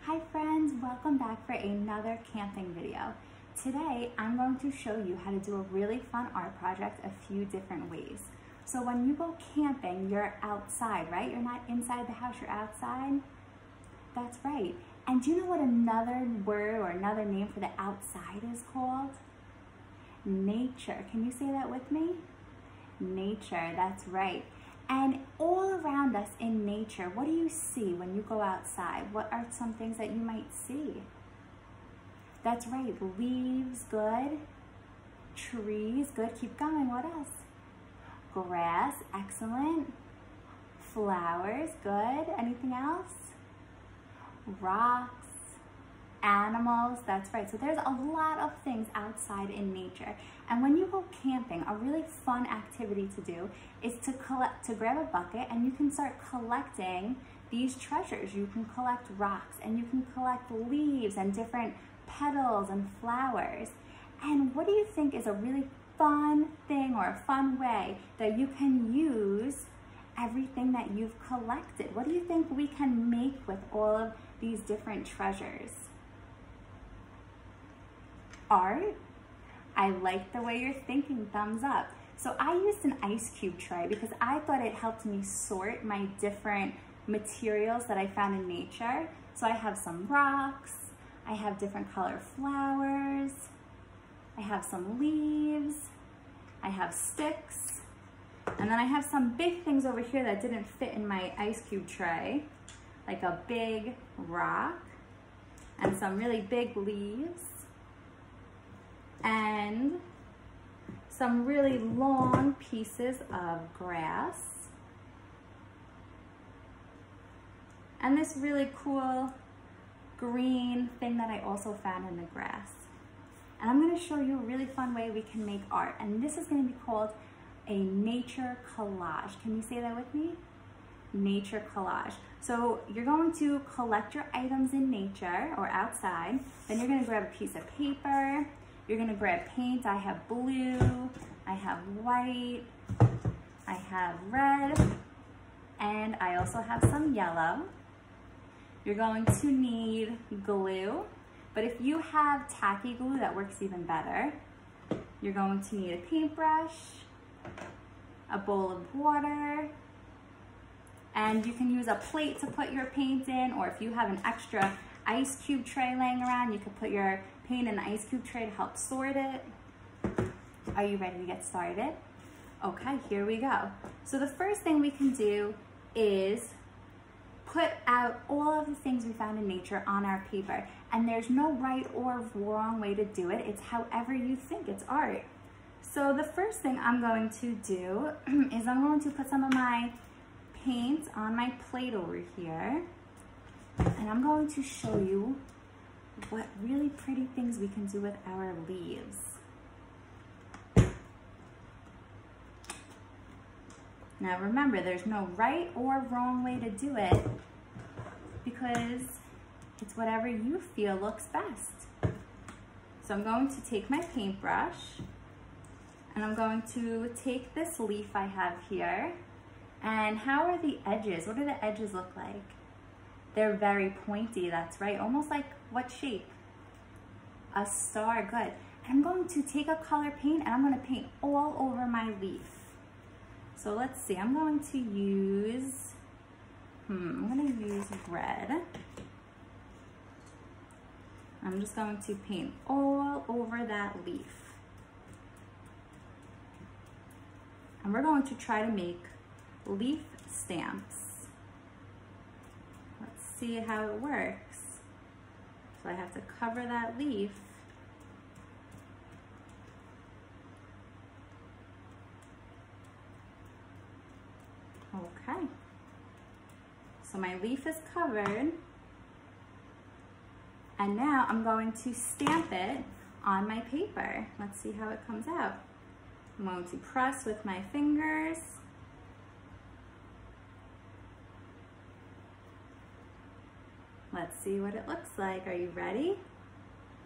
Hi friends, welcome back for another camping video. Today I'm going to show you how to do a really fun art project a few different ways. So when you go camping, you're outside, right? You're not inside the house, you're outside. That's right. And do you know what another word or another name for the outside is called? Nature. Can you say that with me? Nature, that's right. And all around us in nature, what do you see when you go outside? What are some things that you might see? That's right, leaves, good. Trees, good. Keep going, what else? Grass, excellent. Flowers, good. Anything else? Rocks, animals, that's right. So there's a lot of things outside in nature. And when you go camping, a really fun activity to do is to grab a bucket and you can start collecting these treasures. You can collect rocks and you can collect leaves and different petals and flowers. And what do you think is a really fun thing or a fun way that you can use everything that you've collected? What do you think we can make with all of these different treasures? Art? I like the way you're thinking, thumbs up. So I used an ice cube tray because I thought it helped me sort my different materials that I found in nature. So I have some rocks, I have different color flowers, I have some leaves, I have sticks, and then I have some big things over here that didn't fit in my ice cube tray, like a big rock and some really big leaves, and some really long pieces of grass, and this really cool green thing that I also found in the grass. And I'm going to show you a really fun way we can make art, and this is going to be called a nature collage. Can you say that with me? Nature collage. So you're going to collect your items in nature or outside, then you're going to grab a piece of paper. You're gonna grab paint. I have blue, I have white, I have red, and I also have some yellow. You're going to need glue, but if you have tacky glue, that works even better. You're going to need a paintbrush, a bowl of water, and you can use a plate to put your paint in, or if you have an extra ice cube tray laying around, you could put your paint in the ice cube tray to help sort it. Are you ready to get started? Okay, here we go. So the first thing we can do is put out all of the things we found in nature on our paper. And there's no right or wrong way to do it. It's however you think, it's art. So the first thing I'm going to do is I'm going to put some of my paint on my plate over here. And I'm going to show you what really pretty things we can do with our leaves. Now remember, there's no right or wrong way to do it because it's whatever you feel looks best. So I'm going to take my paintbrush and I'm going to take this leaf I have here. And how are the edges? What do the edges look like? They're very pointy, that's right. Almost like what shape? A star, good. And I'm going to take a color paint and I'm going to paint all over my leaf. So let's see, I'm going to use, red. I'm just going to paint all over that leaf. And we're going to try to make leaf stamps. See how it works. So I have to cover that leaf. Okay. So my leaf is covered. And now I'm going to stamp it on my paper. Let's see how it comes out. I'm going to press with my fingers. Let's see what it looks like. Are you ready?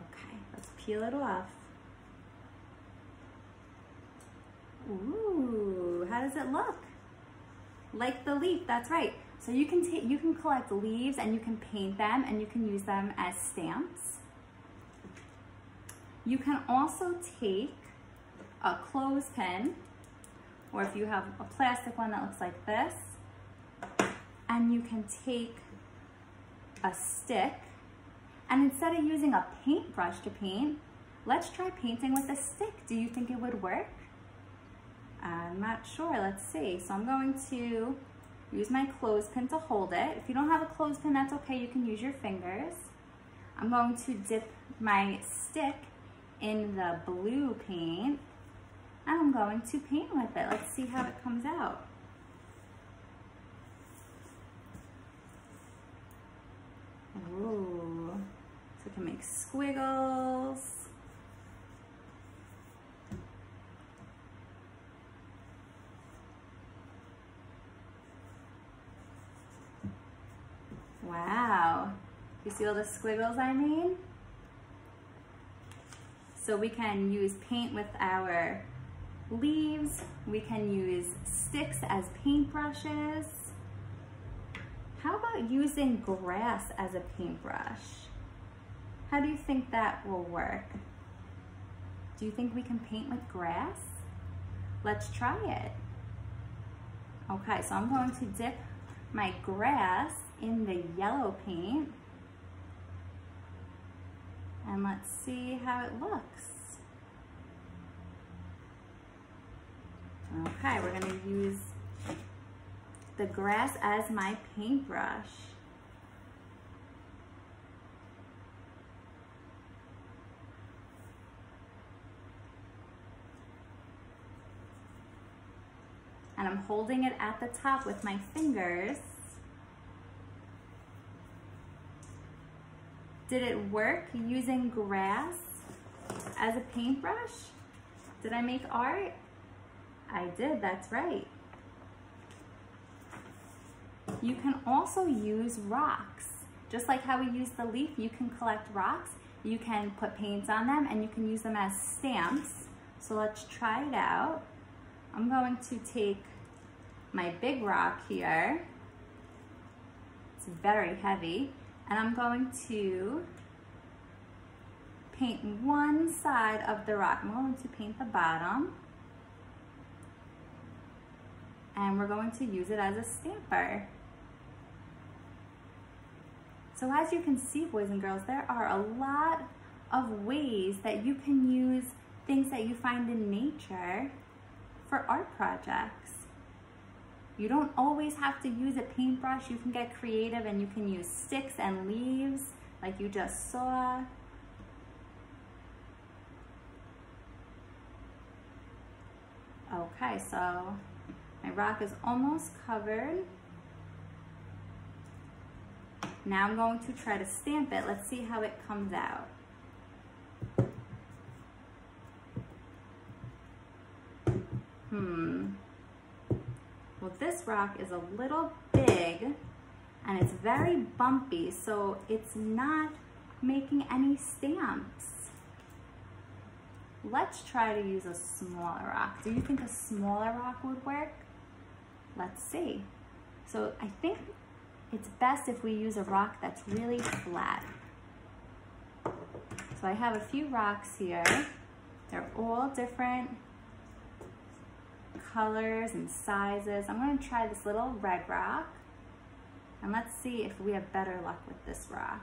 Okay, let's peel it off. Ooh, how does it look? Like the leaf, that's right. So you can collect leaves and you can paint them and you can use them as stamps. You can also take a clothespin, or if you have a plastic one that looks like this, and you can take a stick, and instead of using a paintbrush to paint, let's try painting with a stick. Do you think it would work? I'm not sure, let's see. So I'm going to use my clothespin to hold it. If you don't have a clothespin, that's okay, you can use your fingers. I'm going to dip my stick in the blue paint, and I'm going to paint with it. Let's see how it comes out. Ooh, so we can make squiggles. Wow, you see all the squiggles I made? So we can use paint with our leaves. We can use sticks as paintbrushes. How about using grass as a paintbrush? How do you think that will work? Do you think we can paint with grass? Let's try it. Okay, so I'm going to dip my grass in the yellow paint. And let's see how it looks. Okay, we're gonna use the grass as my paintbrush. And I'm holding it at the top with my fingers. Did it work using grass as a paintbrush? Did I make art? I did, that's right. You can also use rocks. Just like how we use the leaf, you can collect rocks, you can put paints on them, and you can use them as stamps. So let's try it out. I'm going to take my big rock here. It's very heavy. And I'm going to paint one side of the rock. I'm going to paint the bottom. And we're going to use it as a stamper. So as you can see, boys and girls, there are a lot of ways that you can use things that you find in nature for art projects. You don't always have to use a paintbrush. You can get creative and you can use sticks and leaves like you just saw. Okay, so my rock is almost covered. Now I'm going to try to stamp it. Let's see how it comes out. Well, this rock is a little big and it's very bumpy, so it's not making any stamps. Let's try to use a smaller rock. Do you think a smaller rock would work? Let's see. So I think it's best if we use a rock that's really flat. So I have a few rocks here. They're all different colors and sizes. I'm going to try this little red rock, and let's see if we have better luck with this rock.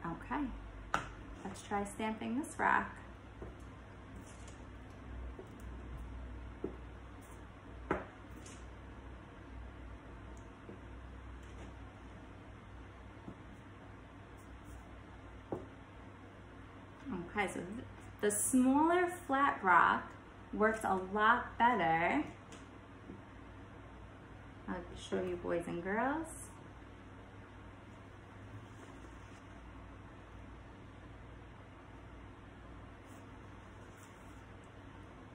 Okay, let's try stamping this rock. Okay, so the smaller flat rock works a lot better. I'll show you, boys and girls.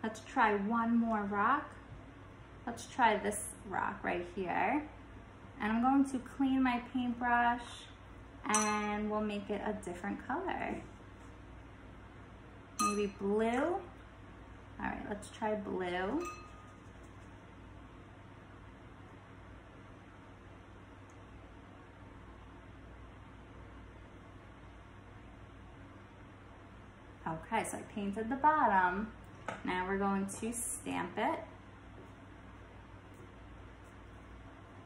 Let's try one more rock. Let's try this rock right here. And I'm going to clean my paintbrush and we'll make it a different color. Maybe blue. All right, let's try blue. Okay, so I painted the bottom. Now we're going to stamp it.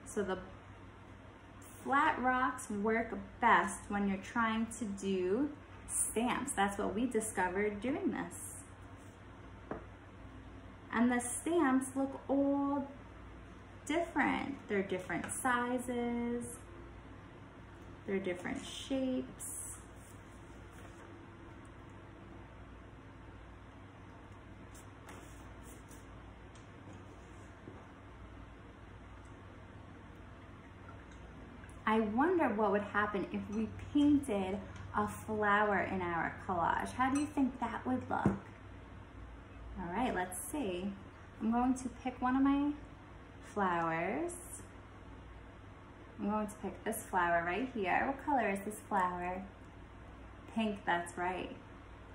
So the flat rocks work best when you're trying to do stamps. That's what we discovered doing this. And the stamps look all different. They're different sizes. They're different shapes. I wonder what would happen if we painted a flower in our collage. How do you think that would look? All right, let's see. I'm going to pick one of my flowers. I'm going to pick this flower right here. What color is this flower? Pink, that's right.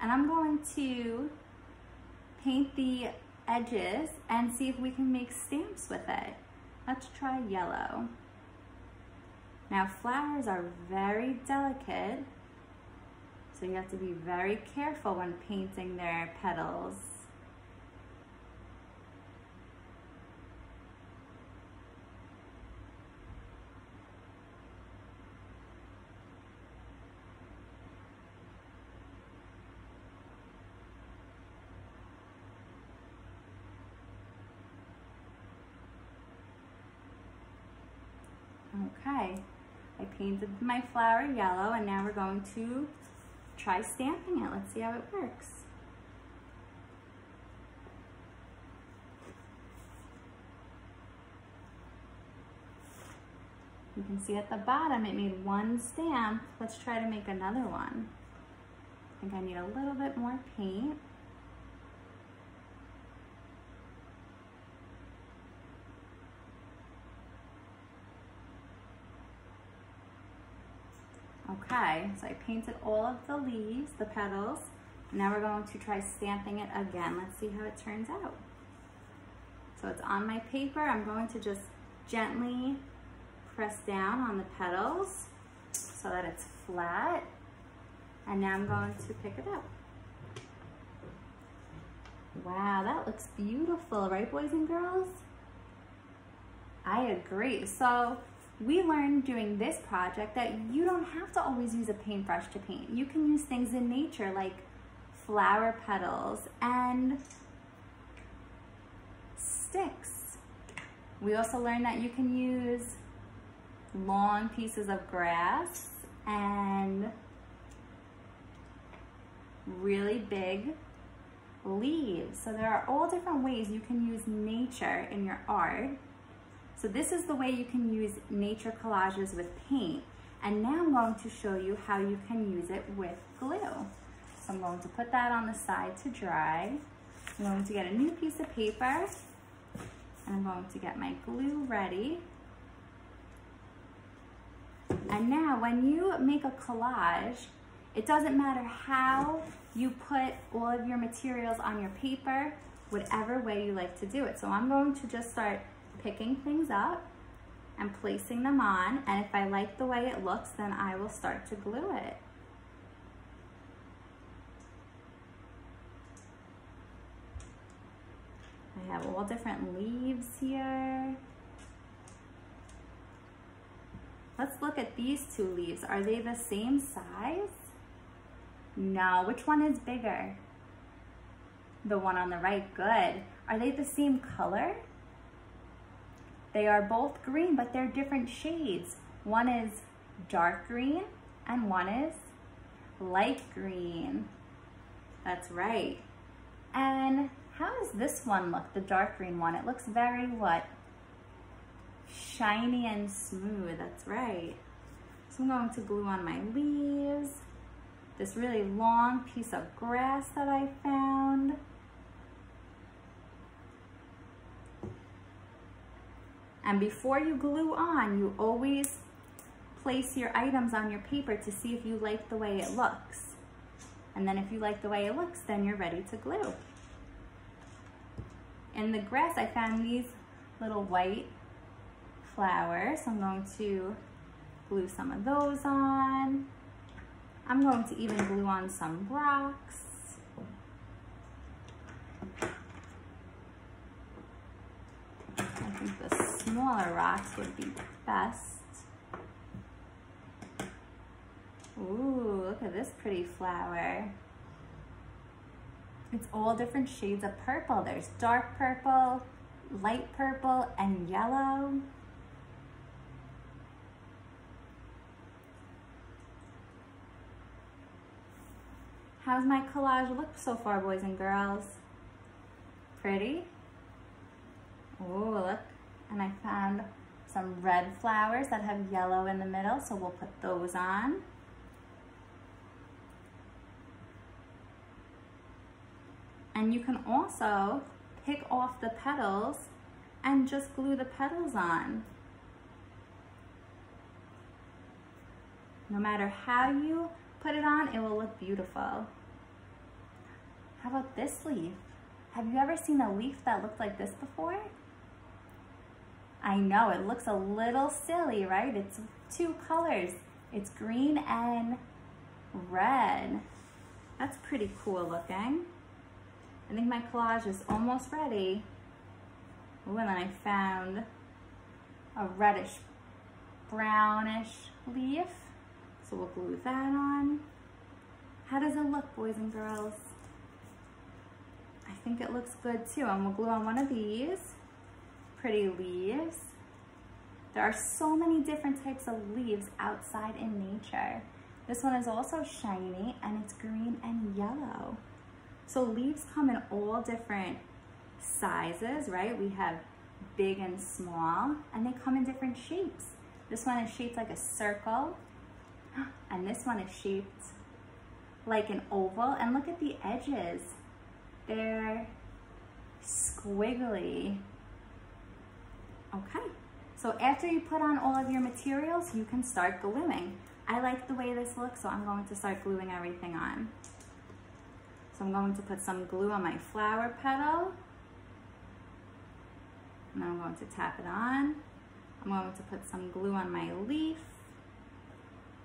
And I'm going to paint the edges and see if we can make stamps with it. Let's try yellow. Now flowers are very delicate, so you have to be very careful when painting their petals. Okay. I painted my flower yellow, and now we're going to try stamping it. Let's see how it works. You can see at the bottom it made one stamp. Let's try to make another one. I think I need a little bit more paint. Okay, so I painted all of the leaves, the petals. Now we're going to try stamping it again. Let's see how it turns out. So it's on my paper. I'm going to just gently press down on the petals so that it's flat. And now I'm going to pick it up. Wow, that looks beautiful, right, boys and girls? I agree. So we learned doing this project that you don't have to always use a paintbrush to paint. You can use things in nature like flower petals and sticks. We also learned that you can use long pieces of grass and really big leaves. So there are all different ways you can use nature in your art. So this is the way you can use nature collages with paint. And now I'm going to show you how you can use it with glue. So I'm going to put that on the side to dry. I'm going to get a new piece of paper, and I'm going to get my glue ready. And now when you make a collage, it doesn't matter how you put all of your materials on your paper, whatever way you like to do it. So I'm going to just start picking things up and placing them on, and if I like the way it looks, then I will start to glue it. I have all different leaves here. Let's look at these two leaves. Are they the same size? No, which one is bigger? The one on the right, good. Are they the same color? They are both green, but they're different shades. One is dark green and one is light green. That's right. And how does this one look, the dark green one? It looks very what? Shiny and smooth, that's right. So I'm going to glue on my leaves, this really long piece of grass that I found. And before you glue on, you always place your items on your paper to see if you like the way it looks. And then if you like the way it looks, then you're ready to glue. In the grass, I found these little white flowers. I'm going to glue some of those on. I'm going to even glue on some rocks. smaller rocks would be best. Ooh, look at this pretty flower. It's all different shades of purple. There's dark purple, light purple, and yellow. How's my collage look so far, boys and girls? Pretty? Oh, look. And I found some red flowers that have yellow in the middle, so we'll put those on. And you can also pick off the petals and just glue the petals on. No matter how you put it on, it will look beautiful. How about this leaf? Have you ever seen a leaf that looked like this before? I know, it looks a little silly, right? It's two colors. It's green and red. That's pretty cool looking. I think my collage is almost ready. Ooh, and then I found a reddish brownish leaf. So we'll glue that on. How does it look, boys and girls? I think it looks good too. And we'll glue on one of these pretty leaves. There are so many different types of leaves outside in nature. This one is also shiny and it's green and yellow. So leaves come in all different sizes, right? We have big and small, and they come in different shapes. This one is shaped like a circle, and this one is shaped like an oval. And look at the edges. They're squiggly. Okay, so after you put on all of your materials, you can start gluing. I like the way this looks, so I'm going to start gluing everything on. So I'm going to put some glue on my flower petal. And I'm going to tap it on. I'm going to put some glue on my leaf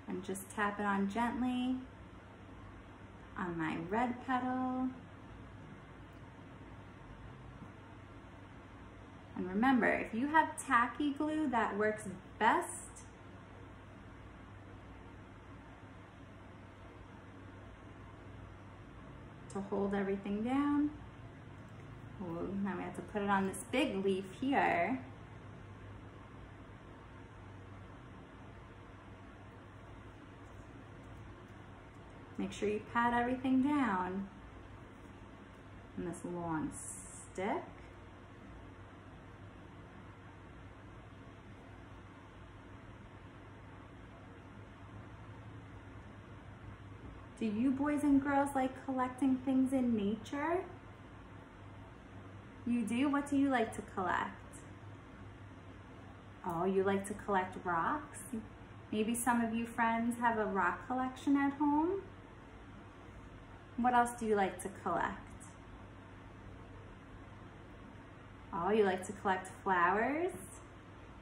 and just tap it on gently on my red petal. And remember, if you have tacky glue, that works best. To hold everything down. Ooh, now we have to put it on this big leaf here. Make sure you pat everything down. And this long stick. Do you boys and girls like collecting things in nature? You do? What do you like to collect? Oh, you like to collect rocks? Maybe some of you friends have a rock collection at home? What else do you like to collect? Oh, you like to collect flowers?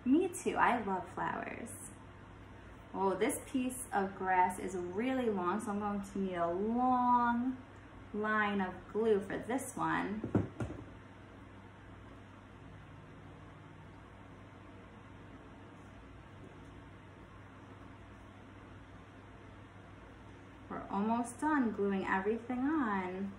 Me too, I love flowers. Oh, this piece of grass is really long, so I'm going to need a long line of glue for this one. We're almost done gluing everything on.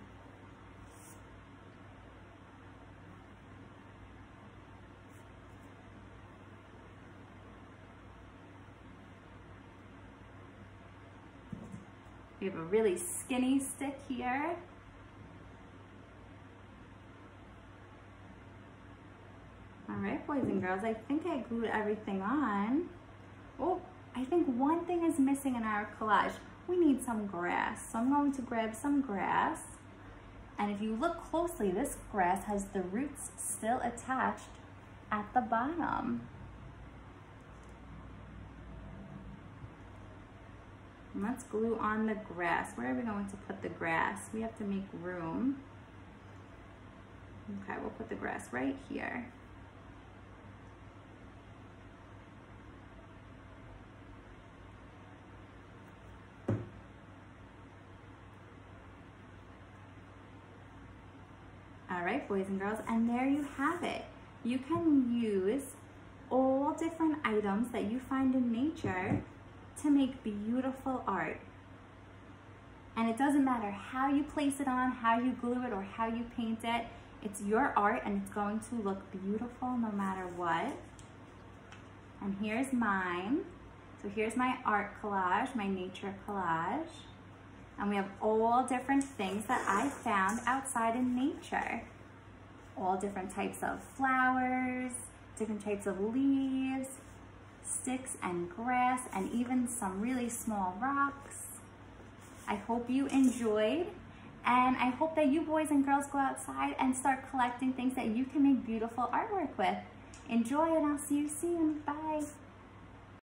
We have a really skinny stick here. All right, boys and girls, I think I glued everything on. Oh, I think one thing is missing in our collage. We need some grass. So I'm going to grab some grass. And if you look closely, this grass has the roots still attached at the bottom. And let's glue on the grass. Where are we going to put the grass? We have to make room. Okay, we'll put the grass right here. All right, boys and girls, and there you have it. You can use different items that you find in nature to make beautiful art. And it doesn't matter how you place it on, how you glue it, or how you paint it. It's your art and it's going to look beautiful no matter what. And here's mine. So here's my art collage, my nature collage. And we have all different things that I found outside in nature. All different types of flowers, different types of leaves, sticks and grass, and even some really small rocks. I hope you enjoyed, and I hope that you boys and girls go outside and start collecting things that you can make beautiful artwork with. Enjoy, and I'll see you soon. Bye.